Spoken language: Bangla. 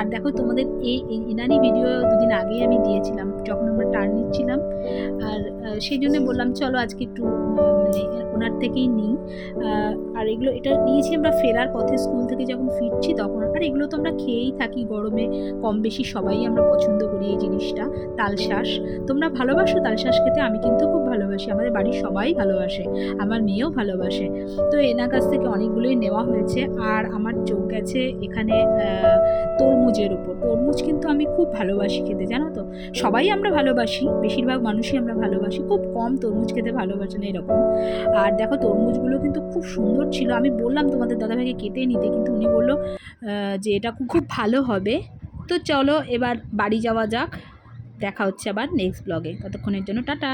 আর দেখো তোমাদের এনারই ভিডিও দুদিন আগেই আমি দিয়েছিলাম যখন আমরা টার্ন নিচ্ছিলাম, আর সেই জন্য বললাম চলো আজকে একটু মানে ওনার থেকেই নিই। আর এটা নিয়েছি আমরা ফেরার পথে, স্কুল থেকে যখন ফিরছি তখন। আর এগুলো তো আমরা খেয়েই থাকি গরমে, কম বেশি সবাই আমরা পছন্দ করি এই জিনিসটা। তালশাঁস, তোমরা ভালোবাসো তালশাঁস খেতে? আমি কিন্তু খুব ভালোবাসি, আমাদের বাড়ির সবাই ভালোবাসে, আমার মেয়েও ভালোবাসে। তো এনার কাছ থেকে অনেকগুলোই নেওয়া হয়েছে। আর আমার চোখ গেছে এখানে তরমুজের উপর। তরমুজ কিন্তু আমি খুব ভালোবাসি খেতে, জানো তো। সবাই আমরা ভালোবাসি, বেশিরভাগ মানুষই আমরা ভালোবাসি, খুব কম তরমুজ খেতে ভালোবাসে না এরকম। আর দেখো তরমুজগুলো কিন্তু খুব সুন্দর ছিল। আমি বললাম তোমাদের দাদাভাইকে কেটে নিতে, কিন্তু উনি বললো যে এটা খুব ভালো হবে। তো চলো এবার বাড়ি যাওয়া যাক, দেখা হচ্ছে আবার নেক্সট ব্লগে। ততক্ষণের জন্য টাটা।